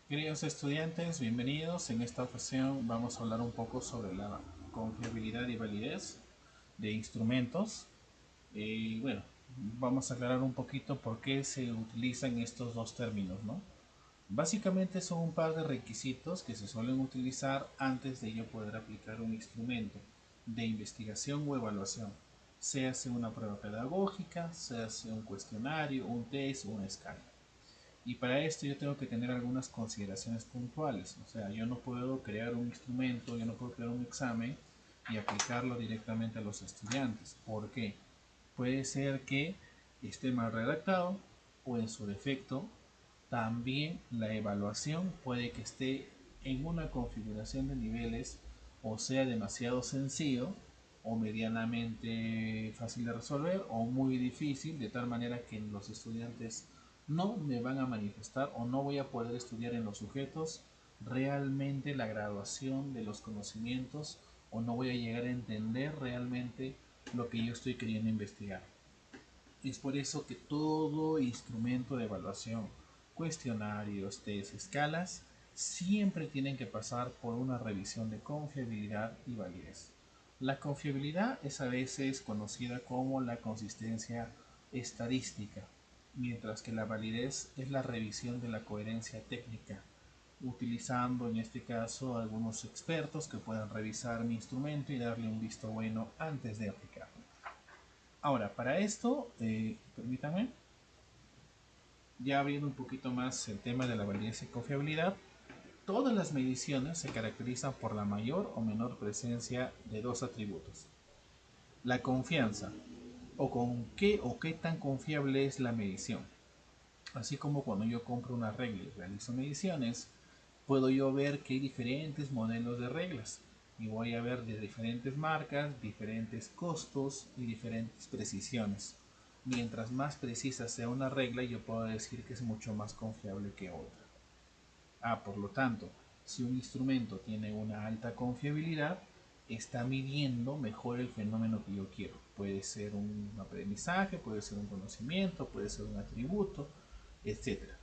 Queridos estudiantes, bienvenidos. En esta ocasión vamos a hablar un poco sobre la confiabilidad y validez de instrumentos. Bueno, vamos a aclarar un poquito por qué se utilizan estos dos términos, ¿no? Básicamente son un par de requisitos que se suelen utilizar antes de yo poder aplicar un instrumento de investigación o evaluación, sea una prueba pedagógica, sea un cuestionario, un test o una escala. Y para esto yo tengo que tener algunas consideraciones puntuales. O sea, yo no puedo crear un instrumento, yo no puedo crear un examen y aplicarlo directamente a los estudiantes. ¿Por qué? Puede ser que esté mal redactado o en su defecto también la evaluación puede que esté en una configuración de niveles o sea demasiado sencillo o medianamente fácil de resolver o muy difícil, de tal manera que los estudiantes no me van a manifestar o no voy a poder estudiar en los sujetos realmente la graduación de los conocimientos o no voy a llegar a entender realmente lo que yo estoy queriendo investigar. Es por eso que todo instrumento de evaluación, cuestionarios, test, escalas, siempre tienen que pasar por una revisión de confiabilidad y validez. La confiabilidad es a veces conocida como la consistencia estadística, mientras que la validez es la revisión de la coherencia técnica, utilizando en este caso algunos expertos que puedan revisar mi instrumento y darle un visto bueno antes de aplicarlo. Ahora, para esto, permítanme, ya abriendo un poquito más el tema de la validez y confiabilidad, todas las mediciones se caracterizan por la mayor o menor presencia de dos atributos. La confianza, o qué tan confiable es la medición. Así como cuando yo compro una regla y realizo mediciones, puedo yo ver que hay diferentes modelos de reglas y voy a ver de diferentes marcas, diferentes costos y diferentes precisiones. Mientras más precisa sea una regla, yo puedo decir que es mucho más confiable que otra. Por lo tanto, si un instrumento tiene una alta confiabilidad, está midiendo mejor el fenómeno que yo quiero. Puede ser un aprendizaje, puede ser un conocimiento, puede ser un atributo, etcétera.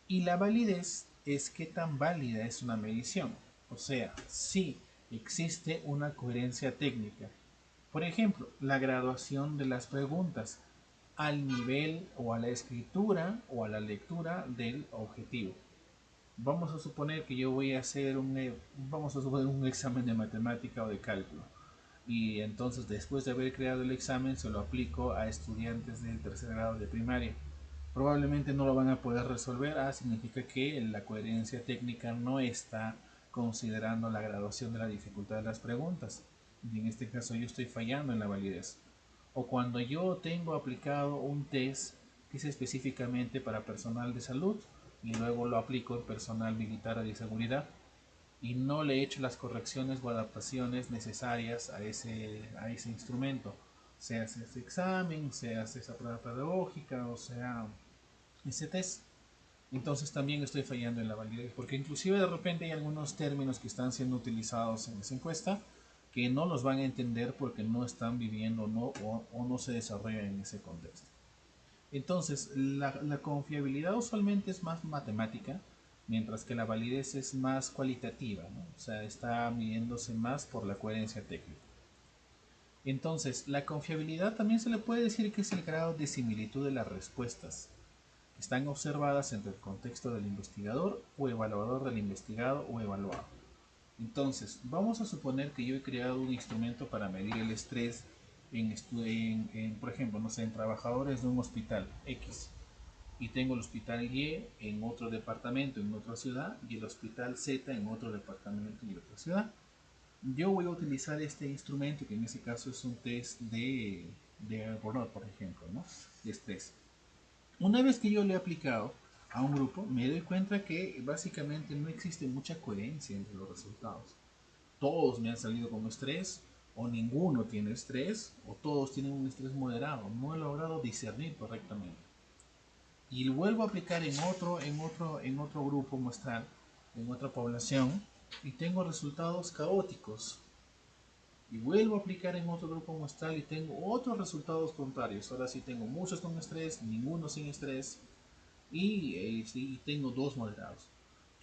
Y la validez es qué tan válida es una medición. O sea, si existe una coherencia técnica. Por ejemplo, la graduación de las preguntas al nivel o a la escritura o a la lectura del objetivo. Vamos a suponer que yo voy a hacer vamos a suponer un examen de matemática o de cálculo. Y entonces después de haber creado el examen se lo aplico a estudiantes del tercer grado de primaria. Probablemente no lo van a poder resolver. Significa que la coherencia técnica no está considerando la graduación de la dificultad de las preguntas. Y en este caso yo estoy fallando en la validez. O cuando yo tengo aplicado un test que es específicamente para personal de salud y luego lo aplico en personal militar o de seguridad y no le he hecho las correcciones o adaptaciones necesarias a ese instrumento, sea ese examen, sea esa prueba pedagógica o sea ese test. Entonces también estoy fallando en la validez, porque inclusive de repente hay algunos términos que están siendo utilizados en esa encuesta que no los van a entender porque no están viviendo o no se desarrollan en ese contexto. Entonces, la confiabilidad usualmente es más matemática, mientras que la validez es más cualitativa, ¿no? O sea, está midiéndose más por la coherencia técnica. Entonces, la confiabilidad también se le puede decir que es el grado de similitud de las respuestas que están observadas entre el contexto del investigador o evaluador del investigado o evaluado. Entonces, vamos a suponer que yo he creado un instrumento para medir el estrés por ejemplo, no sé, en trabajadores de un hospital X. Y tengo el hospital Y en otro departamento, en otra ciudad, y el hospital Z en otro departamento y otra ciudad. Yo voy a utilizar este instrumento, que en este caso es un test de error, por ejemplo, ¿no? De estrés. Una vez que yo lo he aplicado a un grupo, me doy cuenta que básicamente no existe mucha coherencia entre los resultados. Todos me han salido con estrés, o ninguno tiene estrés, o todos tienen un estrés moderado. No he logrado discernir correctamente. Y lo vuelvo a aplicar en otro grupo muestral, en otra población, y tengo resultados caóticos. Y vuelvo a aplicar en otro grupo muestral y tengo otros resultados contrarios. Ahora sí tengo muchos con estrés, ninguno sin estrés, y tengo dos moderados.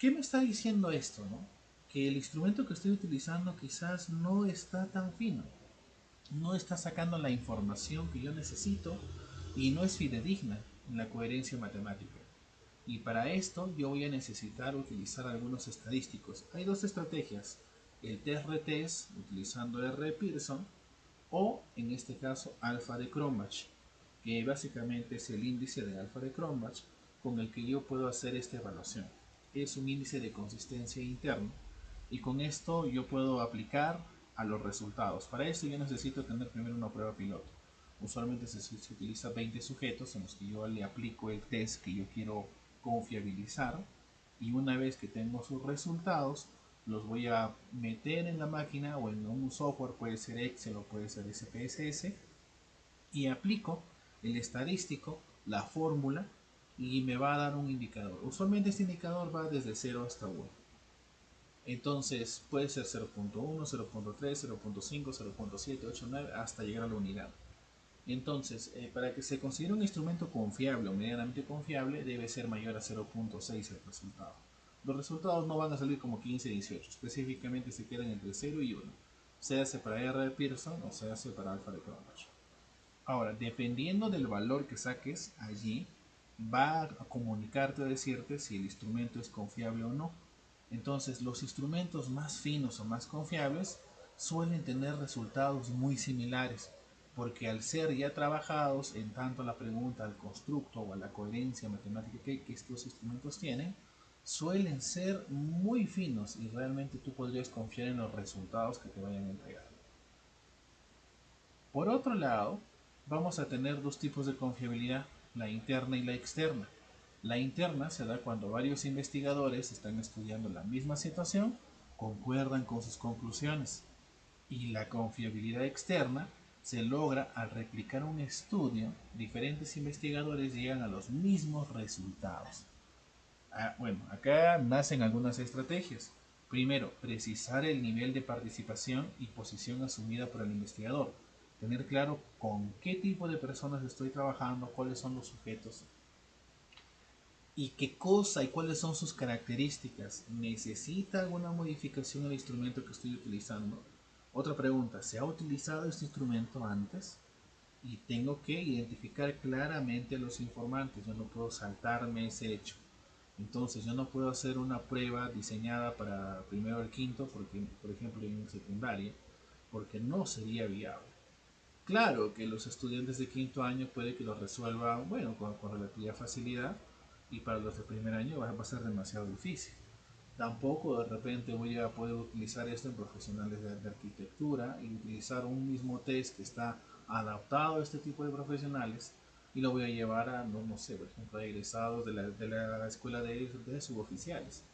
¿Qué me está diciendo esto, no? Que el instrumento que estoy utilizando quizás no está tan fino, no está sacando la información que yo necesito y no es fidedigna en la coherencia matemática. Y para esto yo voy a necesitar utilizar algunos estadísticos. Hay dos estrategias, el test-retest utilizando R de Pearson o en este caso alfa de Cronbach, que básicamente es el índice de alfa de Cronbach con el que yo puedo hacer esta evaluación. Es un índice de consistencia interno y con esto yo puedo aplicar a los resultados. Para esto yo necesito tener primero una prueba piloto. Usualmente se utiliza 20 sujetos en los que yo le aplico el test que yo quiero confiabilizar y una vez que tengo sus resultados los voy a meter en la máquina o en un software, puede ser Excel o puede ser SPSS, y aplico el estadístico, la fórmula, y me va a dar un indicador. Usualmente este indicador va desde 0 hasta 1. Entonces puede ser 0.1, 0.3, 0.5, 0.7, 8, 9 hasta llegar a la unidad. Entonces, para que se considere un instrumento confiable o medianamente confiable, debe ser mayor a 0.6 el resultado. Los resultados no van a salir como 15, 18, específicamente se quedan entre 0 y 1. Se hace para R de Pearson o se hace para alfa de Cronbach. Ahora, dependiendo del valor que saques allí, va a comunicarte o decirte si el instrumento es confiable o no. Entonces, los instrumentos más finos o más confiables suelen tener resultados muy similares, porque al ser ya trabajados en tanto la pregunta al constructo o a la coherencia matemática que estos instrumentos tienen, suelen ser muy finos y realmente tú podrías confiar en los resultados que te vayan a entregar. Por otro lado, vamos a tener dos tipos de confiabilidad, la interna y la externa. La interna se da cuando varios investigadores están estudiando la misma situación, concuerdan con sus conclusiones. Y la confiabilidad externa se logra al replicar un estudio, diferentes investigadores llegan a los mismos resultados. Bueno, acá nacen algunas estrategias. Primero, precisar el nivel de participación y posición asumida por el investigador. Tener claro con qué tipo de personas estoy trabajando, cuáles son los sujetos y qué cosa y cuáles son sus características. ¿Necesita alguna modificación el instrumento que estoy utilizando? Otra pregunta, ¿se ha utilizado este instrumento antes? Y tengo que identificar claramente a los informantes, yo no puedo saltarme ese hecho. Entonces yo no puedo hacer una prueba diseñada para primero el quinto, porque, por ejemplo en secundaria, porque no sería viable. Claro que los estudiantes de quinto año puede que lo resuelvan, bueno, con relativa facilidad, y para los de primer año va a ser demasiado difícil. Tampoco de repente voy a poder utilizar esto en profesionales de arquitectura y utilizar un mismo test que está adaptado a este tipo de profesionales y lo voy a llevar a, no sé, por ejemplo, a egresados de la escuela de suboficiales.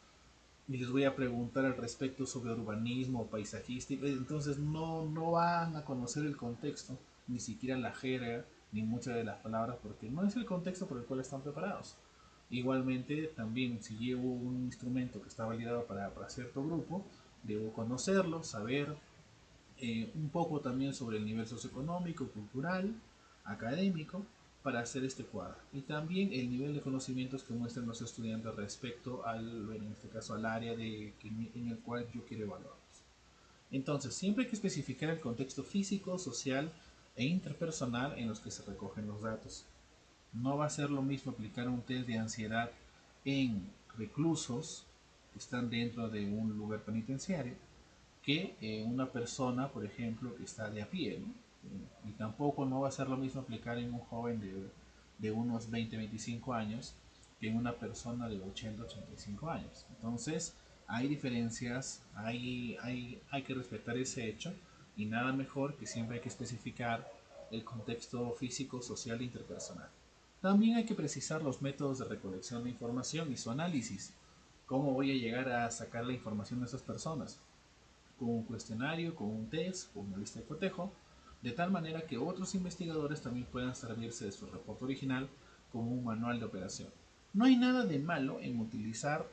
Y les voy a preguntar al respecto sobre urbanismo, paisajístico, entonces no van a conocer el contexto, ni siquiera la jerga, ni muchas de las palabras, porque no es el contexto por el cual están preparados. Igualmente, también si llevo un instrumento que está validado para cierto grupo, debo conocerlo, saber un poco también sobre el nivel socioeconómico, cultural, académico, para hacer este cuadro. Y también el nivel de conocimientos que muestran los estudiantes respecto al, en este caso, al área en el cual yo quiero evaluarlos. Entonces, siempre hay que especificar el contexto físico, social e interpersonal en los que se recogen los datos. No va a ser lo mismo aplicar un test de ansiedad en reclusos que están dentro de un lugar penitenciario que una persona, por ejemplo, que está de a pie, ¿no? Y tampoco no va a ser lo mismo aplicar en un joven de unos 20-25 años que en una persona de 80-85 años. Entonces, hay diferencias, hay que respetar ese hecho y nada mejor que siempre hay que especificar el contexto físico, social e interpersonal. También hay que precisar los métodos de recolección de información y su análisis. ¿Cómo voy a llegar a sacar la información de esas personas? Con un cuestionario, con un test, con una lista de cotejo, de tal manera que otros investigadores también puedan servirse de su reporte original como un manual de operación. No hay nada de malo en utilizar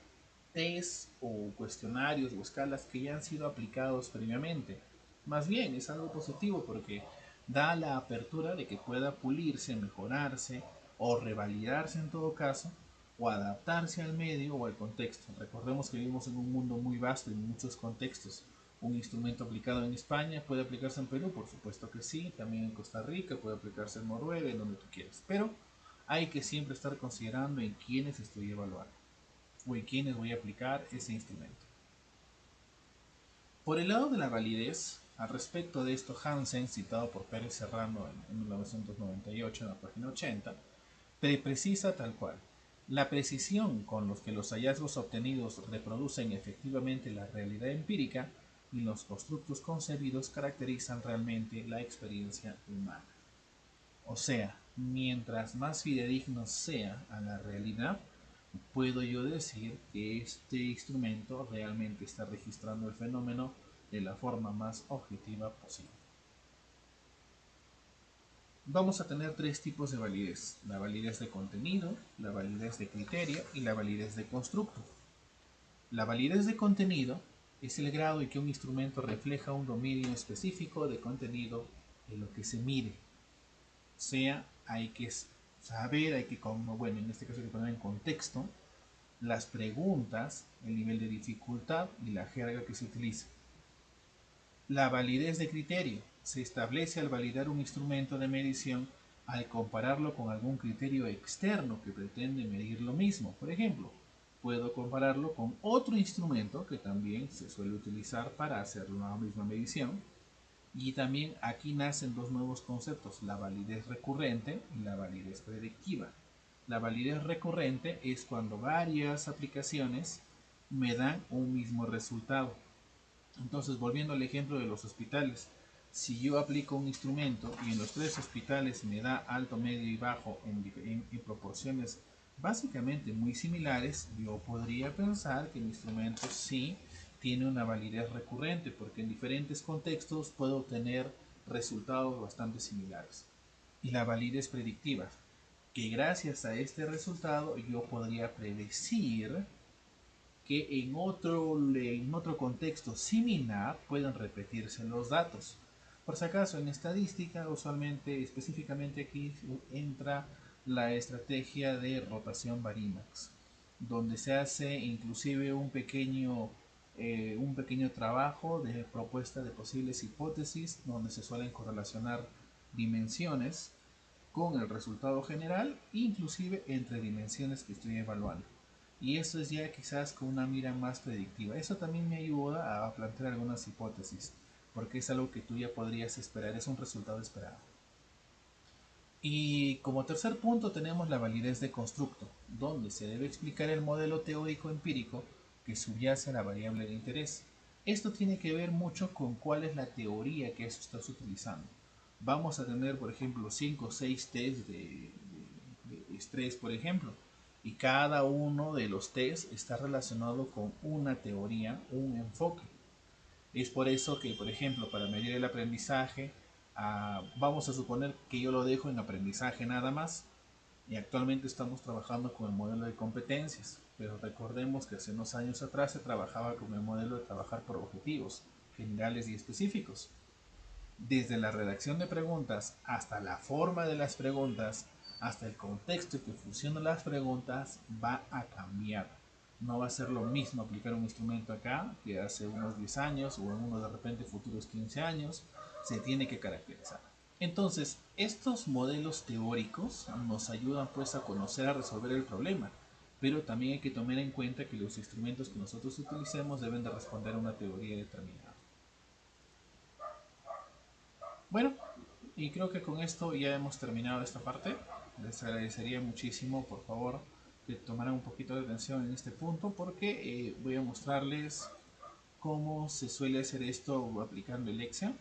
test o cuestionarios o escalas que ya han sido aplicados previamente. Más bien es algo positivo porque da la apertura de que pueda pulirse, mejorarse o revalidarse en todo caso o adaptarse al medio o al contexto. Recordemos que vivimos en un mundo muy vasto y muchos contextos. Un instrumento aplicado en España puede aplicarse en Perú, por supuesto que sí, también en Costa Rica, puede aplicarse en Noruega, en donde tú quieras. Pero hay que siempre estar considerando en quiénes estoy evaluando o en quiénes voy a aplicar ese instrumento. Por el lado de la validez, al respecto de esto, Hansen, citado por Pérez Serrano en 1998 en la página 80, precisa tal cual: la precisión con los que los hallazgos obtenidos reproducen efectivamente la realidad empírica y los constructos concebidos caracterizan realmente la experiencia humana. O sea, mientras más fidedigno sea a la realidad, puedo yo decir que este instrumento realmente está registrando el fenómeno de la forma más objetiva posible. Vamos a tener tres tipos de validez: la validez de contenido, la validez de criterio y la validez de constructo. La validez de contenido es el grado en que un instrumento refleja un dominio específico de contenido en lo que se mide. O sea, hay que saber, hay que, bueno, en este caso hay que poner en contexto las preguntas, el nivel de dificultad y la jerga que se utiliza. La validez de criterio se establece al validar un instrumento de medición al compararlo con algún criterio externo que pretende medir lo mismo. Por ejemplo, puedo compararlo con otro instrumento que también se suele utilizar para hacer la misma medición. Y también aquí nacen dos nuevos conceptos: la validez recurrente y la validez predictiva. La validez recurrente es cuando varias aplicaciones me dan un mismo resultado. Entonces, volviendo al ejemplo de los hospitales, si yo aplico un instrumento y en los tres hospitales me da alto, medio y bajo en proporciones básicamente muy similares, yo podría pensar que el instrumento sí tiene una validez recurrente, porque en diferentes contextos puedo obtener resultados bastante similares. Y la validez predictiva, que gracias a este resultado yo podría predecir que en otro contexto similar pueden repetirse los datos. Por si acaso, en estadística, usualmente, específicamente aquí, entra la estrategia de rotación Varimax, donde se hace inclusive un pequeño trabajo de propuesta de posibles hipótesis, donde se suelen correlacionar dimensiones con el resultado general, inclusive entre dimensiones que estoy evaluando. Y eso es ya quizás con una mira más predictiva. Eso también me ayuda a plantear algunas hipótesis, porque es algo que tú ya podrías esperar, es un resultado esperado. Y como tercer punto tenemos la validez de constructo, donde se debe explicar el modelo teórico empírico que subyace a la variable de interés. Esto tiene que ver mucho con cuál es la teoría que estás utilizando. Vamos a tener, por ejemplo, 5 o 6 test de estrés, por ejemplo, y cada uno de los test está relacionado con una teoría, un enfoque. Es por eso que, por ejemplo, para medir el aprendizaje, vamos a suponer que yo lo dejo en aprendizaje nada más, y actualmente estamos trabajando con el modelo de competencias, pero recordemos que hace unos años atrás se trabajaba con el modelo de trabajar por objetivos generales y específicos. Desde la redacción de preguntas hasta la forma de las preguntas, hasta el contexto en que funcionan las preguntas, va a cambiar. No va a ser lo mismo aplicar un instrumento acá que hace unos 10 años o en unos de repente futuros 15 años. Se tiene que caracterizar. Entonces, estos modelos teóricos nos ayudan pues a conocer, a resolver el problema, pero también hay que tomar en cuenta que los instrumentos que nosotros utilicemos deben de responder a una teoría determinada. Bueno, y creo que con esto ya hemos terminado esta parte. Les agradecería muchísimo, por favor, que tomaran un poquito de atención en este punto, porque voy a mostrarles cómo se suele hacer esto aplicando el Lexia.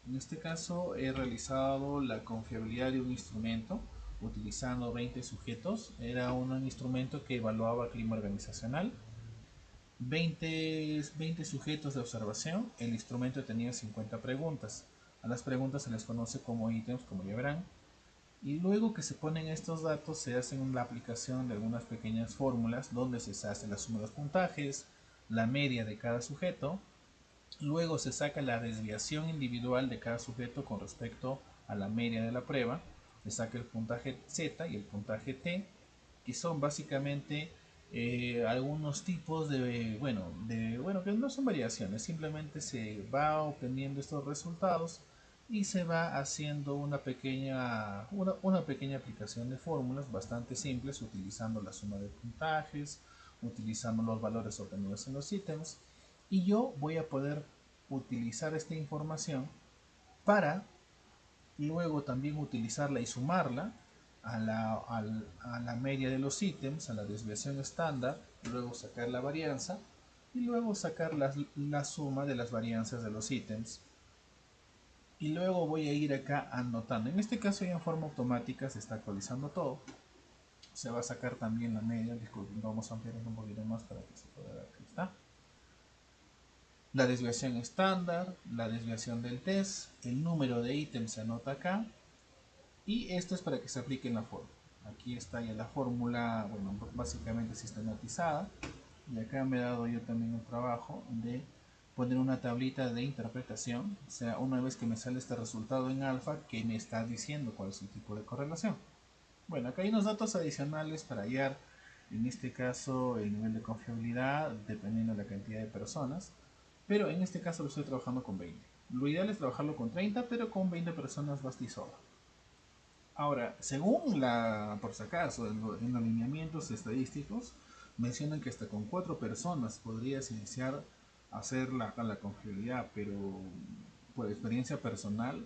En este caso he realizado la confiabilidad de un instrumento utilizando 20 sujetos. Era un instrumento que evaluaba clima organizacional. 20 sujetos de observación. El instrumento tenía 50 preguntas. A las preguntas se les conoce como ítems, como ya verán. Y luego que se ponen estos datos, se hace la aplicación de algunas pequeñas fórmulas donde se hace la suma de los puntajes, la media de cada sujeto. Luego se saca la desviación individual de cada sujeto con respecto a la media de la prueba. Se saca el puntaje Z y el puntaje T, que son básicamente algunos tipos bueno, que no son variaciones, simplemente se va obteniendo estos resultados y se va haciendo una pequeña aplicación de fórmulas bastante simples utilizando la suma de puntajes, utilizando los valores obtenidos en los ítems, y yo voy a poder utilizar esta información para luego también utilizarla y sumarla a la media de los ítems, a la desviación estándar, luego sacar la varianza y luego sacar la suma de las varianzas de los ítems. Y luego voy a ir acá anotando. En este caso ya en forma automática se está actualizando todo. Se va a sacar también la media. Disculpen, vamos a ampliar un poquito más para que se pueda ver. Aquí está. La desviación estándar, la desviación del test, el número de ítems se anota acá. Y esto es para que se aplique en la fórmula. Aquí está ya la fórmula, bueno, básicamente sistematizada. Y acá me he dado yo también el trabajo de poner una tablita de interpretación. O sea, una vez que me sale este resultado en alfa, que me está diciendo cuál es el tipo de correlación. Bueno, acá hay unos datos adicionales para hallar, en este caso, el nivel de confiabilidad, dependiendo de la cantidad de personas. Pero en este caso lo estoy trabajando con 20. Lo ideal es trabajarlo con 30, pero con 20 personas basta y sobra. Ahora, según por si acaso, en los lineamientos estadísticos, mencionan que hasta con 4 personas podrías iniciar a hacer la confiabilidad, pero por experiencia personal,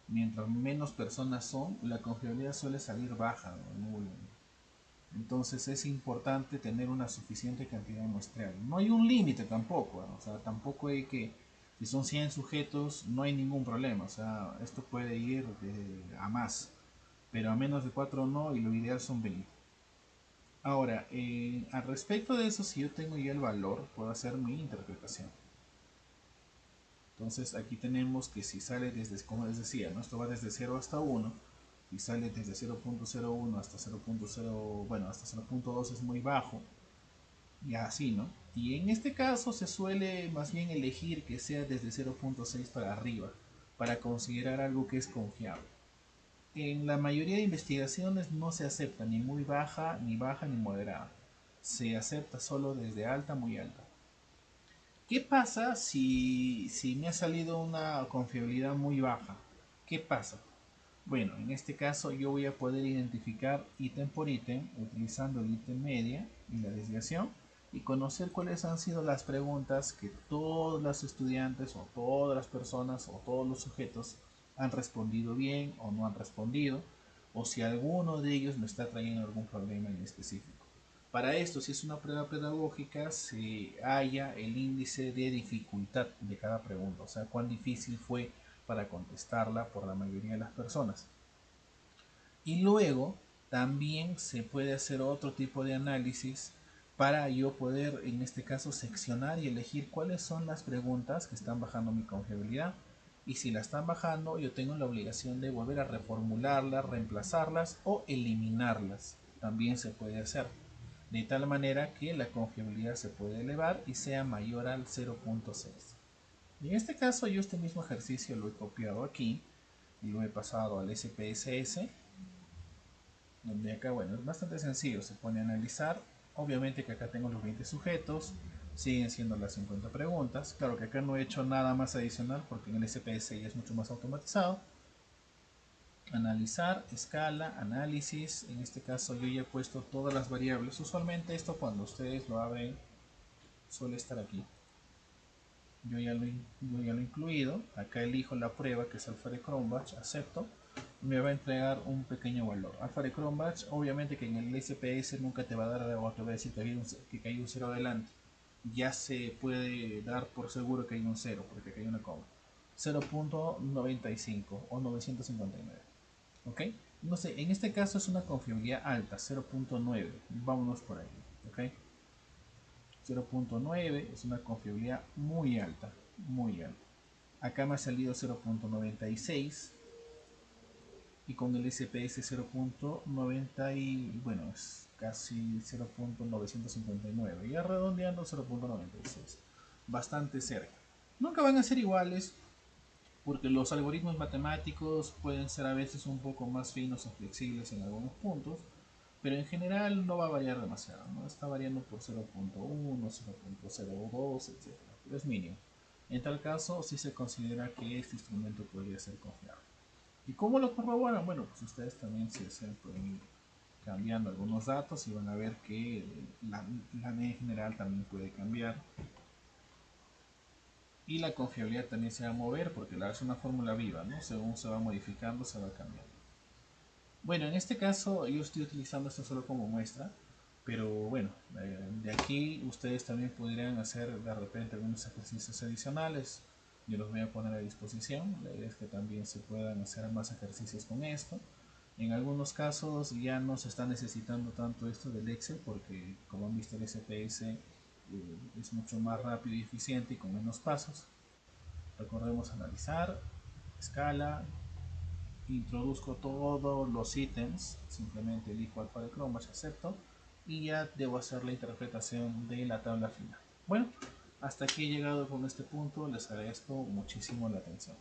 mientras menos personas son, la confiabilidad suele salir baja o nula. Entonces es importante tener una suficiente cantidad muestreal. No hay un límite tampoco, ¿no? O sea, tampoco hay que, si son 100 sujetos, no hay ningún problema. O sea, esto puede ir a más, pero a menos de 4 no, y lo ideal son 20. Ahora, al respecto de eso, si yo tengo ya el valor, puedo hacer mi interpretación. Entonces aquí tenemos que si sale desde, como les decía, ¿no? Esto va desde 0 hasta 1, y sale desde 0.01 hasta 0.0, bueno, hasta 0.2 es muy bajo, y así, ¿no? Y en este caso se suele más bien elegir que sea desde 0.6 para arriba, para considerar algo que es confiable. En la mayoría de investigaciones no se acepta ni muy baja, ni moderada. Se acepta solo desde alta, muy alta. ¿Qué pasa si me ha salido una confiabilidad muy baja? ¿Qué pasa? Bueno, en este caso yo voy a poder identificar ítem por ítem utilizando el ítem media y la desviación y conocer cuáles han sido las preguntas que todos los estudiantes o todas las personas o todos los sujetos han respondido bien o no han respondido, o si alguno de ellos me está trayendo algún problema en específico. Para esto, si es una prueba pedagógica, se halla el índice de dificultad de cada pregunta, o sea, cuán difícil fue para contestarla por la mayoría de las personas. Y luego también se puede hacer otro tipo de análisis para yo poder, en este caso, seccionar y elegir cuáles son las preguntas que están bajando mi confiabilidad. Y si la están bajando, yo tengo la obligación de volver a reformularlas, reemplazarlas o eliminarlas. También se puede hacer. De tal manera que la confiabilidad se puede elevar y sea mayor al 0.6. En este caso yo este mismo ejercicio lo he copiado aquí y lo he pasado al SPSS, donde acá, bueno, es bastante sencillo, se pone a analizar. Obviamente que acá tengo los 20 sujetos, siguen siendo las 50 preguntas. Claro que acá no he hecho nada más adicional porque en el SPS ya es mucho más automatizado. Analizar, escala, análisis. En este caso yo ya he puesto todas las variables. Usualmente esto cuando ustedes lo abren suele estar aquí. Yo ya lo he incluido. Acá elijo la prueba que es alfa de Cronbach, acepto. Me va a entregar un pequeño valor. Alfa de Cronbach, obviamente que en el SPS nunca te va a dar o te va a decir que hay un 0 adelante. Ya se puede dar por seguro que hay un 0, porque aquí hay una coma. 0.95 o 959. ¿Ok? No sé, en este caso es una confiabilidad alta, 0.9. Vámonos por ahí. ¿Ok? 0.9 es una confiabilidad muy alta, muy alta. Acá me ha salido 0.96 y con el SPS 0.90 y bueno, es casi 0.959 y redondeando 0.96. Bastante cerca. Nunca van a ser iguales porque los algoritmos matemáticos pueden ser a veces un poco más finos o flexibles en algunos puntos, pero en general no va a variar demasiado, ¿no? Está variando por 0.1, 0.02, etcétera, pero es mínimo. En tal caso, sí se considera que este instrumento podría ser confiable. ¿Y cómo lo corroboran? Bueno, pues ustedes también se pueden ir cambiando algunos datos y van a ver que la media general también puede cambiar y la confiabilidad también se va a mover porque es una fórmula viva, ¿no? Según se va modificando, se va cambiando. Bueno, en este caso yo estoy utilizando esto solo como muestra, pero bueno, de aquí ustedes también podrían hacer de repente algunos ejercicios adicionales. Yo los voy a poner a disposición. La idea es que también se puedan hacer más ejercicios con esto. En algunos casos ya no se está necesitando tanto esto del Excel porque, como han visto, el SPS es mucho más rápido y eficiente y con menos pasos. Recordemos analizar, escala, introduzco todos los ítems, simplemente elijo alfa de Chromebase, acepto y ya debo hacer la interpretación de la tabla final. Bueno, hasta aquí he llegado con este punto, les agradezco muchísimo la atención.